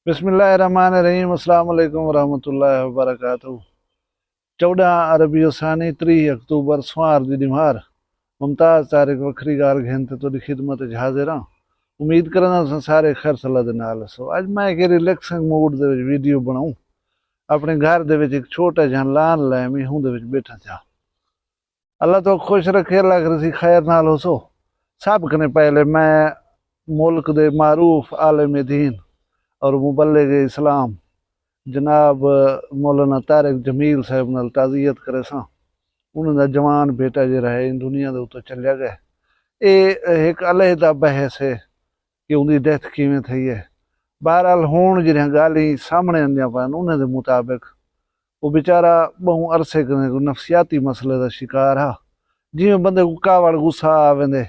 बिस्मिल्लाहिर्रहमानिर्रहीम। अस्सलाम वालेकुम वरहमतुल्लाहि वबरकातुहू। 14 अरबी सानी 30 अक्तूबर सोमवार दी दिमार मुमताज़ तारीख वखरी गाल घेन ते तुहाडी खिदमत च हाज़िर हां। उम्मीद करना तुसीं सारे खैर सलाह दे नाल हसो। अज मैं एक रिलैक्सिंग मूड दे विच वीडियो बनाऊं। अपने घर दे विच एक छोटा जिहा लान लै मैं हूं दे विच बैठा चा। अल्लाह तो खुश रखे, अल्लाह करसी खैर नाल हसो। सब कने पहले मैं मुल्क दे मारूफ आलिम दीन और मुबल्लिग इस्लाम जनाब मौलाना तारिक जमील साहब नाल ताज़ियत करे सां। उन्हां दा जवान बेटा जिहड़ा है इन दुनिया दे उत्तों चलिया गया। ये एक अलहदा बहस है कि उनकी डेथ किवें थई है। बहरहाल हुण जिहड़ियां गालीं सामने आंदियां पईआं उन्हां दे मुताबिक वो बेचारा बहु अरसे कने नफसियाती मसले का शिकार हा। जिवें बंदे को कावड़ गुस्सा आ वेंदे,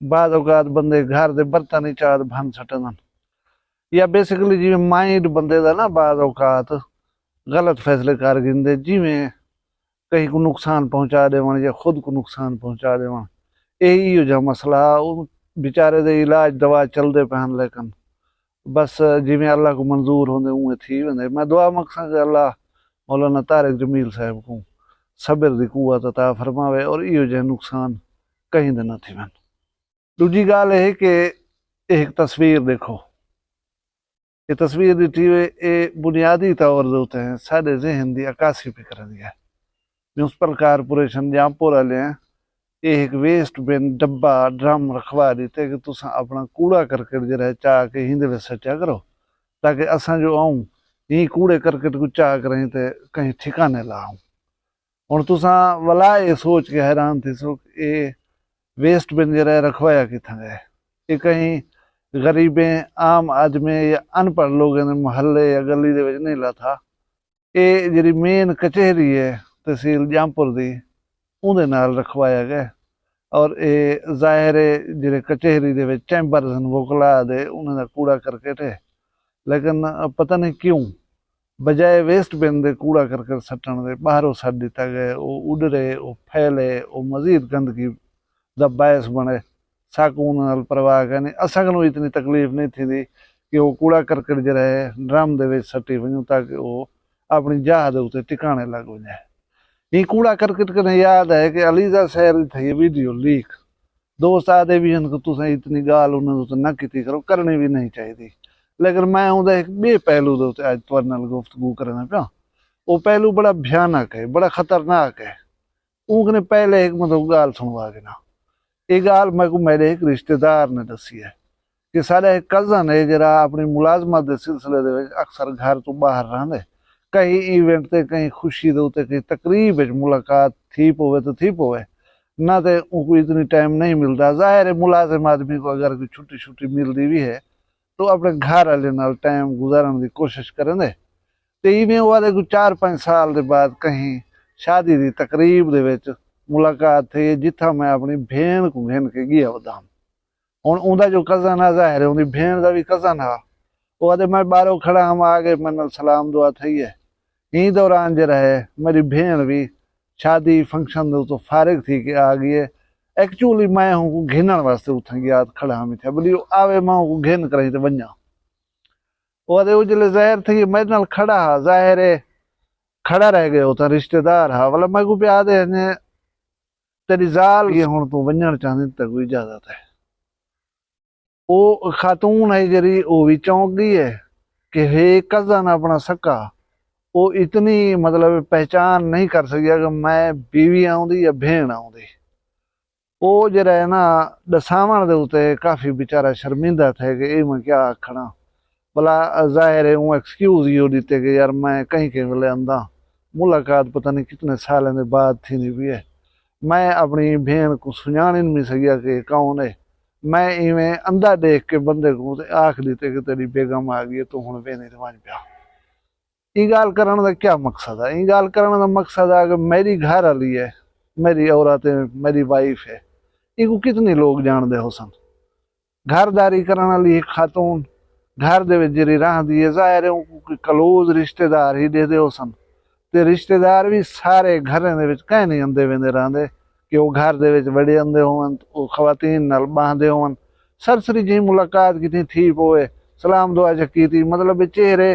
बाद औकात बंदे घर दे बर्तन ही चाद भन सटदन, या बेसिकली जिवें माइंड बंदे दा ना बाद औकात गलत फैसले कर गिंदे, जिवें कहीं को नुकसान पहुंचा देवन या खुद को नुकसान पहुंचा देवन। यही हो जा मसला बेचारे दे इलाज दवा चलते पैन, लेकिन बस जिवें अल्लाह को मंजूर होंदे उवें थी वेंदे। मैं दुआ मकसा कि अल्लाह मौलाना तारिक जमील साहब को सब्र दी कुव्वत अता फरमावे और इहो जिहा नुकसान कहीं दे न थी वैन। दूजी गाल है कि एक तस्वीर देखो, ये तस्वीर दी ये बुनियादी तौर दे उत्ते साडे ज़हन दी अक्कासी पे करदी है। म्यूनसिपल कारपोरेशन जामपुर वाले ये एक वेस्ट बिन डब्बा ड्रम रखवा दिते कि तुसां अपना कूड़ा करकट जिहड़ा चाह के हिंदे विच सटिया करो, ताकि असां जो आऊं यही कूड़े करकट को चाह करें ते कहीं ठिकाने ला आऊं। हुण तुसां वला ये सोच के हैरान थीसो कि ये वेस्ट बिन जिहड़ा रखवाया कित्थां गया। ये कहीं गरीबें आम आदमी या अनपढ़ लोगों ने मुहल्ले या गली दे विच नहीं लाथा। ये जिहड़ी मेन कचहरी है तहसील जामपुर दी उहदे नाल रखवाया गया। और ये जाहिर है जिहड़े कचहरी दे विच चैंबर्स न वकला दे उन्हां दा कूड़ा करकट है, लेकिन पता नहीं क्यों बजाय वेस्ट बिन दे कूड़ा करकट सट्टण दे बाहरों सट दिता गया। वो उडरे, वो फैले, वो मजीद गंदगी दा बायस बने। साकू उन्हां नाल परवाह कने असां कनूं इतनी तकलीफ नहीं थींदी कि वो कूड़ा करकट जिहड़ा है ड्रम दे विच सट्टी वञूं ताकि वो अपनी जाह दे उत्ते टिकाणे लग वञे। ये कूड़ा करकट कने याद है कि अलीजा शहर थी वीडियो लीक। दोस्त आदे भी हैं कि तुसां इतनी गाल उन्हां दे उत्ते न कीती करो, करनी भी नहीं चाहिए। लेकिन मैं उहदा एक बे पहलू दे उत्ते अज तुहाडे नाल गुफ्तगू करना पिया। वो पहलू बड़ा भयानक है, बड़ा खतरनाक है। उनकने पहले एक मतलब गाल सुनवा के ना, ये गाल मैं को मेरे एक रिश्तेदार ने दसी है कि साडा एक कज़न है जिहड़ा अपनी मुलाजमत के सिलसिले दे विच अक्सर घर तो बाहर रहिंदे। कहीं इवेंट ते, कहीं खुशी दे उत्ते, कहीं तकरीब विच मुलाकात थी पवे तो थी पवे, ना तो उनको इतनी टाइम नहीं मिलता। जाहिर है मुलाजिम आदमी को अगर कोई छुट्टी छुट्टी मिलती भी है तो अपने घर वाले नाल टाइम गुजारन की कोशिश करेंदे। तो इवें वो को 4-5 साल के बाद कहीं शादी की तकरीब दे विच मुलाकात थी, जिथा मैं अपनी भेण को घेन के गया उदाम। हुण उहदा जो कज़न है जाहिर है उहदी भेण दा भी कज़न हा। वो आदे मैं बाहरों खड़ा हम आ गए, मैं सलाम दुआ थी है। यही दौरान जिहड़ा है मेरी भेण भी शादी फंक्शन दे तो फारिग थी कि आ गई है। एक्चुअली मैं हूँ घिनण वास्ते उथे गया खड़ा हम थे, भली आवे मैं हूँ घेन करें तो वञा। वो आदे वो जिले ज़ाहिर थी मेरे नाल खड़ा हा, जाहिर है खड़ा रह गया होता रिश्तेदार हा। वाला मैं को पे आदे तेरी जाल ये हुण तू वञण चाहंदी तो कोई इजाजत है। वो खातून है जरी वो भी चौंक गई है कि हे कज़न अपना सक्का। वो इतनी मतलब पहचान नहीं कर सकिया कि मैं बीवी आउंदी या भेण आउंदी। वो जरा है ना दसावण दे उत्ते काफ़ी बेचारा शर्मिंदा थे कि ये मैं क्या आखना। भला जाहिर है वो एक्सक्यूज यो दीते कि यार मैं कहीं के वेले आंदा, मुलाकात पता नहीं कितने सालों के बाद थी भी है। मैं अपनी भेण को सुञाण ही नहीं सकिया कि कौन है। मैं इवें अंधा देख के बंदे को आख दीते कि तेरी बेगम आ गई तू हुण वेने ते वञ पिया। ये गाल करण का क्या मकसद है? ये गाल करण का मकसद है कि मेरी घर वाली है, मेरी औरत है, मेरी वाइफ है, इनको कितने लोग जानते हो सन। घरदारी करने वाली एक खातून घर दे विच जिहड़ी रहंदी है, जाहिर है कोई क्लोज रिश्तेदार ही दे हो सन। ते रिश्तेदार भी सारे घरें दे विच कहीं नहीं आंदे वेंदे रहंदे कि वो घर दे विच वड़े आंदे होवन, वो खवातीन नाल बांहदे होवन। सरसरी जी मुलाकात कितनी थी पोए, सलाम दुआ चकी थी, मतलब चेहरे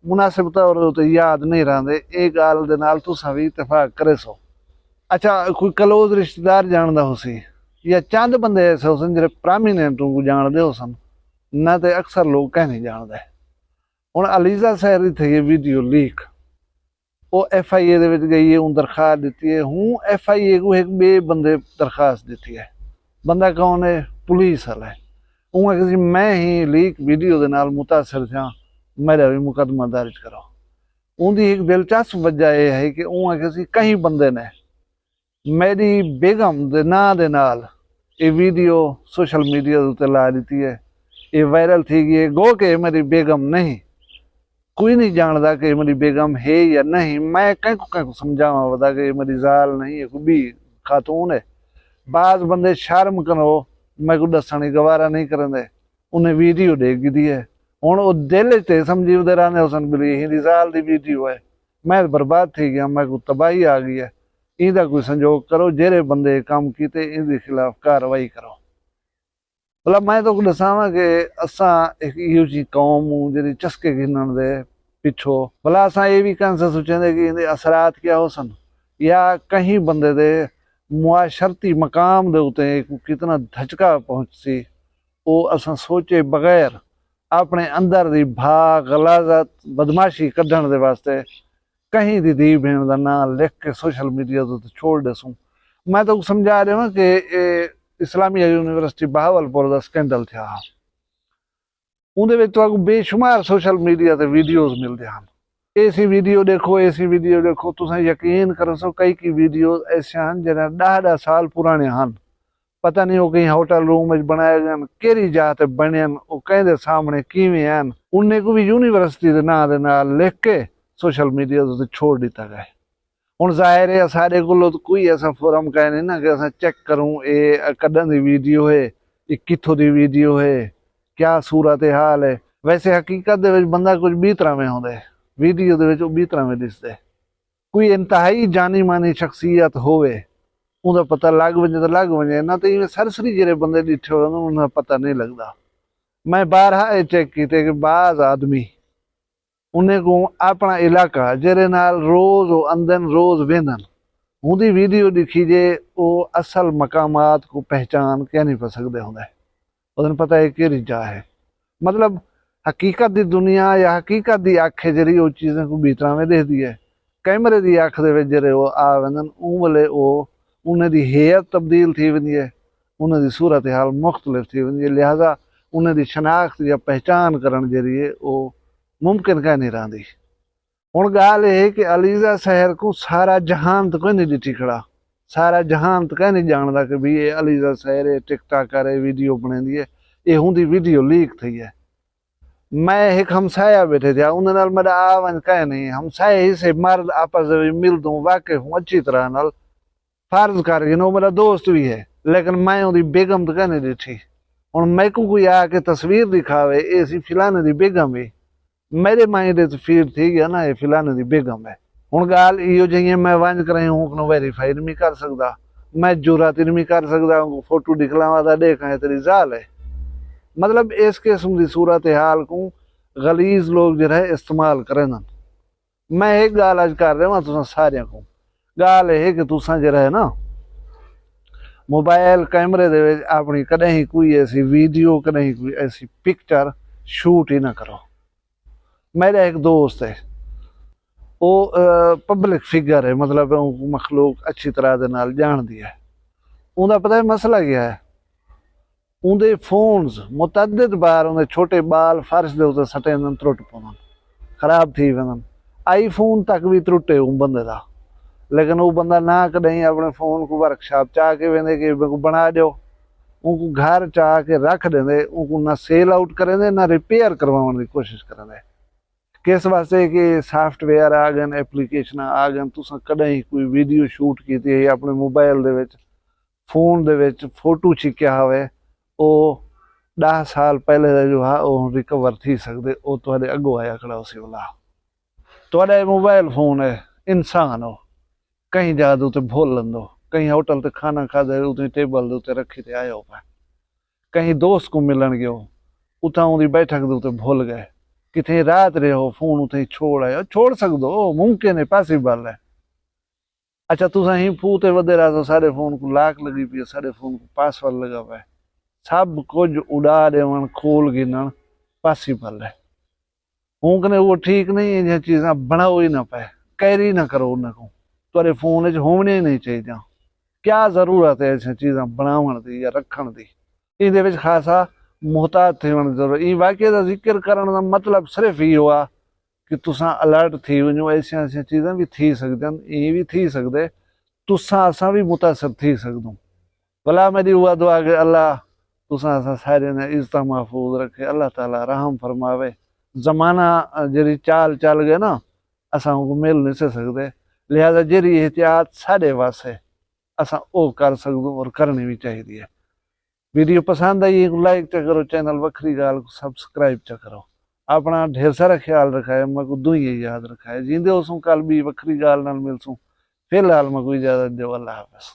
मुनासिब तौर ते याद नहीं रहिंदे। इह गाल दे नाल तुसां भी इतफाक करे सो। अच्छा, कोई क्लोज रिश्तेदार जानदा होसी या चंद बंदे ऐसे होसन जेह्ड़े प्रामीनेंट को जानदे होसन, ना ते अक्सर लोग कह नहीं जानदे। हुण अलीजा सैर दी थी वीडियो लीक, वो FIA दे विच गई है, दरखास्त दी है। हूँ FIA को एक बे बंदे दरखास्त दी है। बंदा कौन है? पुलिस वाला है। उन्हें किसी मैं ही लीक वीडियो दे नाल मुतासर था, मेरा भी मुकदमा दर्ज करो। उनकी एक दिलचस्प वजह यह है कि उन्हें किसी कई बंदे ने मेरी बेगम दे नां दे नाल ये वीडियो सोशल मीडिया उत्ते ला दी है। ये वायरल थी गई है। गो के मेरी बेगम नहीं, कोई नहीं जानता कि मेरी बेगम है या नहीं। मैं कहीं को समझावा वदा कि मेरी जाल नहीं है, कोई भी खातून है। बाज बंदे शर्म करो, मैं को दसने गवारा नहीं करेंदे। उन्हें वीडियो देख दी है। हुण वो दिल ते समझी उधर आने हुसन बिली हिंदी जाल दी वीडियो है। मैं बर्बाद थी गया, मैं को तबाही आ गई है। इहदा कोई संजोग करो, जेरे बंदे काम कीते इहदे खिलाफ कार्रवाई करो। भला मैं तो दसावां कि असां एक इहो जी कौम हूं जिहड़ी चस्के गिनण दे पिछो, भला असां ये भी कैंसर सोचेंदे कि इहदे असरात क्या हो सन, या कहीं बंदे दे मुआशरती मकाम दे उते कितना धचका पहुंचसी, वो असां सोचे बगैर अपने अंदर दी भाग गलाजत बदमाशी कढण दे वास्ते कहीं दी धी भेण दा नाम लिख के सोशल मीडिया ते छोड़ देसूं। मैं तो समझा रहा हूं कि इस्लामिया यूनिवर्सिटी बहावलपुर का स्कैंडल था। उहदे विच तुहानू बेशुमार सोशल मीडिया ते वीडियोज मिलते हैं। ऐसी वीडियो देखो, ऐसी वीडियो देखो, तुसां यकीन करो सो कई की वीडियो ऐसे हैं जिहड़े 10 साल पुराने हैं। पता नहीं वो कहीं होटल रूम में बनाए गए, केड़ी जात बने, वो कहदे सामने किवें हैं, उन्हें को भी यूनिवर्सिटी के नां दे नाल लिख के सोशल मीडिया ते छोड़ दिता गया। हुण जाहिर है सारे कोल कोई ऐसा फोरम कह नहीं ना कि असां चेक करूं ये कदन दी वीडियो है, ये कित्थों दी वीडियो है, क्या सूरत हाल है। वैसे हकीकत दे विच बंदा कुछ बी तरह में होंदे, वीडियो दे विच बी तरह में दिसदे। कोई इंतहाई जानी मानी शख्सियत होवे, उनका पता लग वजे तो लग वजे, ना तो इवें सरसरी जेरे बंदे डिठे हो उन्हें पता नहीं लगता। मैं बारहा ये चेक किए कि बाज आदमी उन्हें को अपना इलाका जेरे नाल रोज अंदन रोज वेंदन, उनकी वीडियो दिखी जे वो असल मकामात को पहचान क्या नहीं पा सकते होंगे। उन्हें पता है कि जा है, मतलब हकीकत दी दुनिया या हकीकत दी अख है जी वो चीज़ें को भीतर में देखती है। कैमरे की अख दे जे वो आ वेंदन उन वेले वो उन्हें दी हेयत तब्दील थी वेंदी है, उन्हें दी सूरत हाल मुख्तलिफ थी वेंदी है। लिहाजा उन्हें दी शनाख्त या पहचान करण जी वो मुमकिन कह नहीं रही। हुण गाल है कि अलीजा सैर को सारा जहान तो कोई नहीं डिठी खड़ा, सारा जहान तो कह नहीं जानता कि भी ये अलीजा सैर है, टिकटॉकर है, वीडियो बनेंदी है। ये हुंदी वीडियो लीक थी है। मैं एक हमसाया बैठे थे, उन्हें मेरा आवन कह नहीं, हमसाए ही से मर्द आपस में मिल दूँ वाकिफ हूँ अच्छी तरह नाल, फर्ज कर गिनो मेरा दोस्त भी है, लेकिन मैं उहदी बेगम तो कह नहीं डिठी। हुण मैं को कोई आके तस्वीर दिखावे ऐसी फिलाने दी बेगम है, मेरे माइंड च फील थी गया ना ये फिलाने दी बेगम है। हुण गाल इहो जी मैं वंज कर हूँ वेरीफाई नहीं कर सकता, मैं जुरात नहीं कर सकता, फोटो दिखलावा था देखा तेरी जाल है। मतलब इस किस्म की सूरत हाल को गलीज लोग जो है इस्तेमाल करें। मैं एक गाल अज कर रहा तुम सारे को, गाल है कि तुसा जो है ना मोबाइल कैमरे दे अपनी कदें ही कोई ऐसी वीडियो कदें कोई ऐसी पिक्चर शूट ही ना करो। मेरा एक दोस्त है, वो पब्लिक फिगर है, मतलब मखलूक अच्छी तरह दे नाल जान दी है। उनका पता है मसला क्या है, उनके फोन्स मुतअद्दिद बार उनके छोटे बाल फर्श दे उते सटे त्रुट पवन, खराब थी वनन। आईफोन तक भी त्रुटे उन बंदे का, लेकिन वो बंदा ना कहीं अपने फोन को वर्कशॉप चाह के वेंदे कि बना दो, उनको घर चाह के रख देंदे, उनको ना सेल आउट करेंदे ना रिपेयर करवाने की कोशिश करेंदे। किस वास्ते कि सॉफ्टवेयर आ गए, एप्लीकेशन आ गए, तुसा कहीं कोई वीडियो शूट की है अपने मोबाइल दे विच, फोन दे विच फोटो छिक्या होवे, वो 10 साल पहले जो है वो रिकवर थी सकते, वो तुहाडे अगो आया खड़ा उसी वाला। तुहाडा मोबाइल फोन है, इंसान हो, कहीं जा दो तो भूल लंदो, कहीं होटल ते खाना खा दे उते टेबल दे उते रखी ते आयो पा, कहीं दोस्त को मिलन गयो उतां दी बैठक दे उत्ते भुल गए, किथे रात रहे हो फोन उते ही छोड़ आए, छोड़ सकदो, मुमकिन है, पॉसिबल है। अच्छा तुसां ही फू ते वधे रहा तो सारे फोन को लॉक लगी पई, सारे फोन को पासवर्ड लगा पिया, सब कुछ उड़ा देवण खोल गिनण पॉसिबल है। हूं कने वो ठीक नहीं है, जो चीज़ां बनाओ ही ना पाए, कैरी ना करो उनको, तुहाडे फोन च होवणे ही नहीं चाहिए। क्या जरूरत है ऐसी चीज़ां बनावण दी या रखण दी? इहदे विच खासा मुहतात थियण जरूरी। इह वाक़े दा जिक्र करण दा मतलब सिर्फ इहो आ कि तुसां अलर्ट थी वञो, ऐसियां ऐसियां चीज़ां भी थी सकदियां, इह भी थी सकदे तुसां असां भी मुतासिर थी सकदूं। भला मेरी उहा दुआ कि अल्लाह तुसां असां सारे ने इज़्ज़त महफूज रखे, अल्लाह ताला रहम फरमावे। ज़माना जेह्ड़ी चाल चल गए ना, असां को मिल नहीं से सकदे, लिहाजा जेह्ड़ी एहतियात साढ़े वास्ते असां ओह कर सकदूं और करनी भी चाहिदी है। वीडियो पसंद आई लाइक च करो, चैनल वखरी गाल को सब्सक्राइब च करो। अपना ढेर सारा ख्याल रखाए, मैं को दुई याद रखाए। जींदे होसूं कल भी वखरी गाल नाल मिलसूं। फिलहाल मैं को इजाजत दो, अल्लाह हाफ़िज़।